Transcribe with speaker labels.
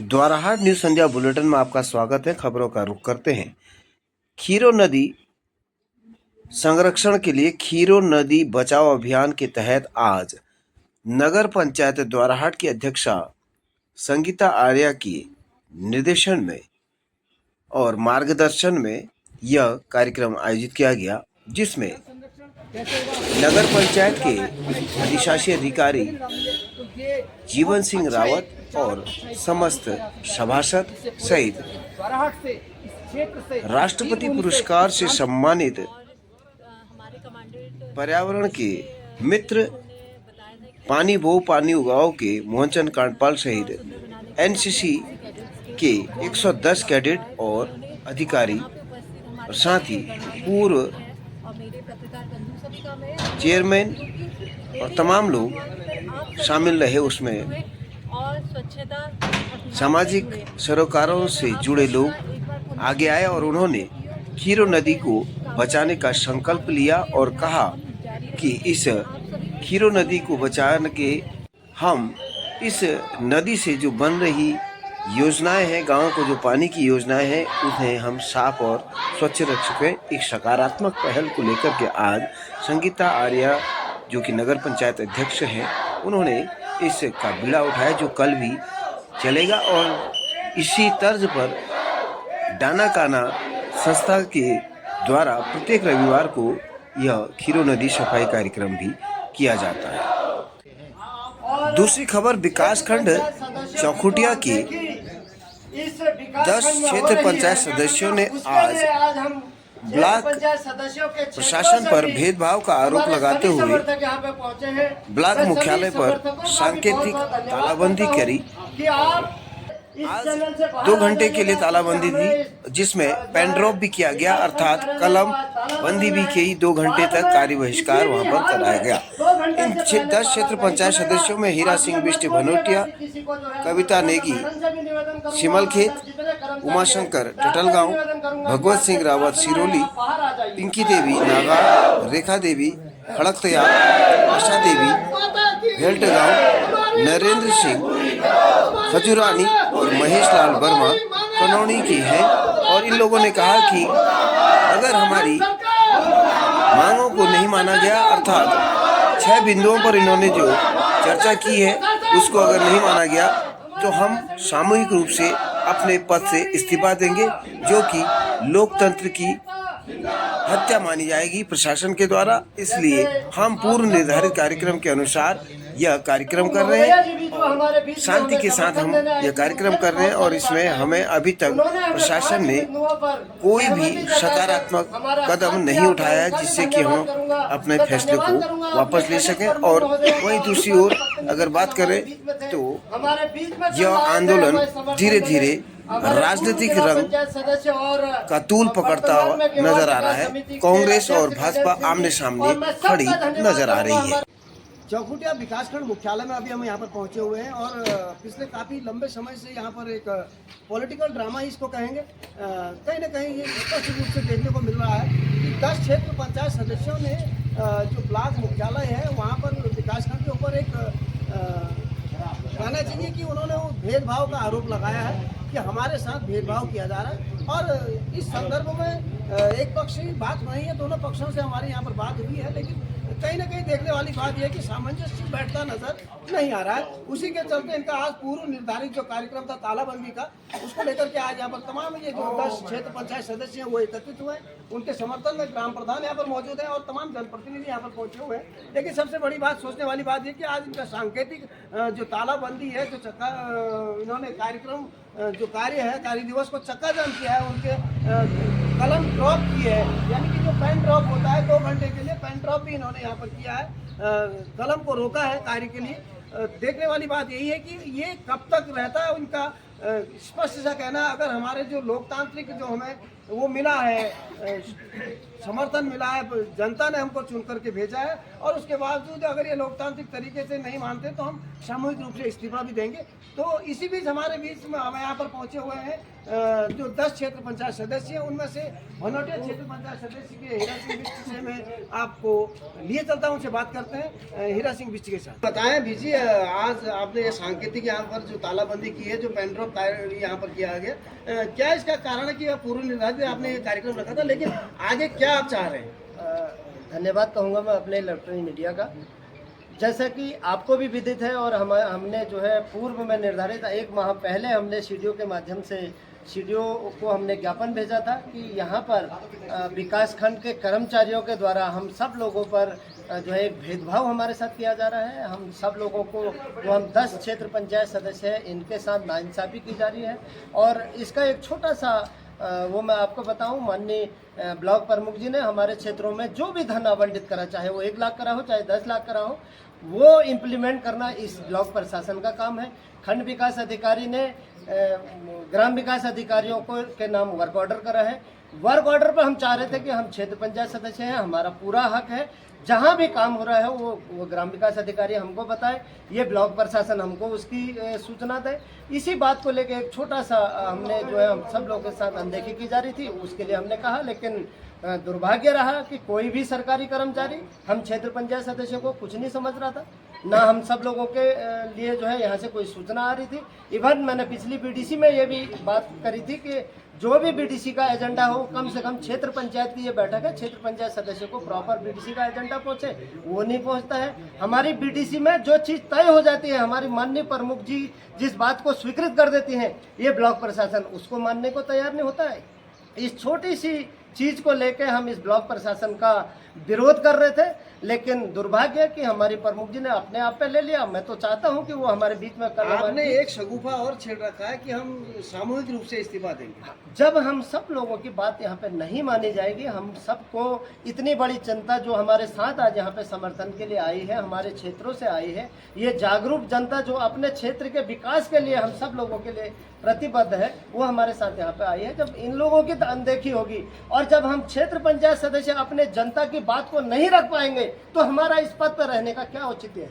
Speaker 1: Dwarahat news संध्या bulletin में आपका स्वागत है। खबरों का रुख करते हैं। खीरो नदी संरक्षण के लिए खीरो नदी बचाओ अभियान के तहत आज नगर पंचायत द्वाराहाट की अध्यक्षा संगीता आर्या के निर्देशन में और मार्गदर्शन में यह कार्यक्रम आयोजित किया गया, जिसमें नगर पंचायत के अधिशासी अधिकारी जीवन सिंह रावत और समस्त सभासद सहित राष्ट्रपति पुरस्कार से सम्मानित पर्यावरण के मित्र पानी बो पानी उगाओ के मोहनचंद कांडपाल सहित एनसीसी के 110 कैडेट और अधिकारी और साथ ही पूर्व चेयरमैन और तमाम लोग शामिल रहे। उसमें सामाजिक सरोकारों से जुड़े लोग आगे आए और उन्होंने खीरो नदी को बचाने का संकल्प लिया और कहा कि इस खीरो नदी को बचाने के हम इस नदी से जो बन रही योजनाएं हैं, गांव को जो पानी की योजनाएं हैं, उन्हें हम साफ और स्वच्छ रख सकें। एक सकारात्मक पहल को लेकर के आज संगीता आर्या, जो कि नगर पंचायत अध्यक्ष हैं, उन्होंने इसका बीड़ा उठाया, जो कल भी चलेगा। और इसी तर्ज पर डाना काना संस्था के द्वारा प्रत्येक रविवार को यह खीरो नदी सफाई कार्यक्रम भी किया जाता है। दूसरी खबर, विकासखंड चौखुटिया के 10 क्षेत्र पंचायत सदस्यों ने आज ब्लॉक प्रशासन पर भेदभाव का आरोप लगाते हुए ब्लॉक मुख्यालय पर सांकेतिक तालाबंदी करी। आज 2 घंटे के लिए तालाबंदी थी, जिसमें पेन ड्रॉप भी किया गया, अर्थात कलम बंदी भी की। 2 घंटे तक कार्य बहिष्कार वहां पर कराया गया। इन 10 क्षेत्र पंचायत सदस्यों में हीरा सिंह बिष्ट भनोटिया, कविता नेगी सिमलखेत, उमाशंकर टटलगांव, भगवत सिंह रावत सिरोली, पिंकी देवी नागा, रेखा देवी खड़कतया, आशा देवी भेल्टगांव, नरेंद्र सिंह खजुरानी और महेश लाल वर्मा कनौनी की है। और इन लोगों ने कहा कि अगर हमारी मांगों को नहीं माना गया, अर्थात 6 बिंदुओं पर इन्होंने जो चर्चा की है उसको अगर नहीं माना गया, तो हम सामूहिक रूप से अपने पद से इस्तीफा देंगे, जो कि लोकतंत्र की हत्या मानी जाएगी प्रशासन के द्वारा। इसलिए हम पूर्व निर्धारित कार्यक्रम के अनुसार यह कार्यक्रम कर रहे हैं, शांति के साथ हम यह कार्यक्रम कर रहे हैं। और इसमें हमें अभी तक प्रशासन ने कोई भी सकारात्मक कदम नहीं उठाया है, जिससे कि हम अपने फैसले को वापस ले सकें। और वहीं दूसरी ओर अगर बात करें तो यह आंदोलन धीरे धीरे राजनीतिक रंग का तूल पकड़ता हुआ नजर आ रहा है। कांग्रेस और भाजपा आमने सामने खड़ी नजर आ रही है।
Speaker 2: चौखुटिया विकासखंड मुख्यालय में अभी हम यहाँ पर पहुँचे हुए हैं और पिछले काफ़ी लंबे समय से यहाँ पर एक पॉलिटिकल ड्रामा इसको कहेंगे, कहीं ना कहीं ये स्पष्ट रूप से देखने को मिल रहा है कि 10 क्षेत्र पंचायत सदस्यों ने जो ब्लॉक मुख्यालय है वहाँ पर विकासखंड के ऊपर एक कहना चाहिए कि उन्होंने वो भेदभाव का आरोप लगाया है कि हमारे साथ भेदभाव किया जा रहा है। और इस संदर्भ में एक पक्ष की बात नहीं है, दोनों पक्षों से हमारे यहाँ पर बात हुई है, लेकिन कहीं ना कहीं देखने वाली बात यह है कि सामंजस्य बैठता नजर नहीं आ रहा है। उसी के चलते इनका आज पूर्व निर्धारित जो कार्यक्रम था तालाबंदी का, उसको लेकर के आज यहाँ पर तमाम ये जो 10 क्षेत्र पंचायत सदस्य हैं वो एकत्रित हुए। उनके समर्थन में ग्राम प्रधान यहाँ पर मौजूद है और तमाम जनप्रतिनिधि यहाँ पर पहुंचे हुए हैं। लेकिन सबसे बड़ी बात, सोचने वाली बात यह कि आज इनका सांकेतिक जो तालाबंदी है, जो चक्का इन्होंने कार्यक्रम जो कार्य है, कार्य दिवस को चक्का जाम किया है, उनके कलम ड्रॉप की है, यानी कि जो पेन ड्रॉप होता है 2 घंटे के लिए पेन ड्रॉप भी इन्होंने यहाँ पर किया है, कलम को रोका है कार्य के लिए। देखने वाली बात यही है कि ये कब तक रहता है उनका स्पष्ट सा कहना। अगर हमारे जो लोकतांत्रिक जो हमें वो मिला है, समर्थन मिला है, जनता ने हमको चुन करके भेजा है। और उसके बावजूद अगर ये लोकतांत्रिक तरीके से नहीं मानते तो हम सामूहिक रूप से इस्तीफा भी देंगे। तो इसी बीच हमारे बीच में हम यहाँ पर पहुँचे हुए हैं जो 10 क्षेत्र पंचायत सदस्य हैं, उनमें से भनोटिया क्षेत्र पंचायत सदस्य के हीरा सिंह बिष्ट से मैं आपको लिए चलता हूँ, उनसे बात करते हैं हीरा सिंह बिष्ट के साथ। बताएं बीजी, आज आपने ये सांकेतिक यहाँ पर जो तालाबंदी की है, जो पेन ड्रॉप यहाँ पर किया गया, क्या इसका कारण है कि पूर्व निर्धारित आपने ये कार्यक्रम रखा था, लेकिन आगे क्या आप चाह रहे हैं?
Speaker 3: धन्यवाद कहूँगा मैं अपने इलेक्ट्रॉनिक मीडिया का। जैसा कि आपको भी विदित है और हमने जो है पूर्व में निर्धारित 1 माह पहले हमने सीडीओ के माध्यम से सीडीओ को हमने ज्ञापन भेजा था कि यहाँ पर विकास खंड के कर्मचारियों के द्वारा हम सब लोगों पर जो है एक भेदभाव हमारे साथ किया जा रहा है। हम सब लोगों को जो हम 10 क्षेत्र पंचायत सदस्य हैं इनके साथ नाइंसाफ़ी की जा रही है। और इसका एक छोटा सा वो मैं आपको बताऊं, माननीय ब्लॉक प्रमुख जी ने हमारे क्षेत्रों में जो भी धन आवंटित करा, चाहे वो 1 लाख करा हो चाहे 10 लाख करा हो, वो इम्प्लीमेंट करना इस ब्लॉक प्रशासन का काम है। खंड विकास अधिकारी ने ग्राम विकास अधिकारियों को के नाम वर्क ऑर्डर करा है। वर्क ऑर्डर पर हम चाह रहे थे कि हम क्षेत्र पंचायत सदस्य हैं, हमारा पूरा हक है, जहाँ भी काम हो रहा है वो ग्राम विकास अधिकारी हमको बताए, ये ब्लॉक प्रशासन हमको उसकी सूचना दे। इसी बात को लेकर एक छोटा सा हमने जो है हम सब लोगों के साथ अनदेखी की जा रही थी, उसके लिए हमने कहा। लेकिन दुर्भाग्य रहा कि कोई भी सरकारी कर्मचारी हम क्षेत्र पंचायत सदस्यों को कुछ नहीं समझ रहा था, ना हम सब लोगों के लिए जो है यहाँ से कोई सूचना आ रही थी। इवन मैंने पिछली बीडीसी में ये भी बात करी थी कि जो भी बीडीसी का एजेंडा हो, कम से कम क्षेत्र पंचायत की ये बैठक है, क्षेत्र पंचायत सदस्यों को प्रॉपर बीडीसी का एजेंडा पहुंचे, वो नहीं पहुंचता है। हमारी बीडीसी में जो चीज़ तय हो जाती है, हमारी माननीय प्रमुख जी जिस बात को स्वीकृत कर देती हैं, ये ब्लॉक प्रशासन उसको मानने को तैयार नहीं होता है। इस छोटी सी चीज़ को लेकर हम इस ब्लॉक प्रशासन का विरोध कर रहे थे, लेकिन दुर्भाग्य है कि हमारी प्रमुख जी ने अपने आप पे ले लिया। मैं तो चाहता हूं कि वो हमारे बीच में कल
Speaker 2: आपने एक शगुफा और छेड़ रखा है कि हम सामूहिक रूप से इस्तीफा देंगे।
Speaker 3: जब हम सब लोगों की बात यहाँ पे नहीं मानी जाएगी, हम सबको इतनी बड़ी जनता जो हमारे साथ आज यहाँ पे समर्थन के लिए आई है, हमारे क्षेत्रों से आई है, ये जागरूक जनता जो अपने क्षेत्र के विकास के लिए हम सब लोगों के लिए प्रतिबद्ध है, वो हमारे साथ यहाँ पे आई है। जब इन लोगों की अनदेखी होगी और जब हम क्षेत्र पंचायत सदस्य अपने जनता की बात को नहीं रख पाएंगे तो हमारा इस पद पर रहने का क्या औचित्य है?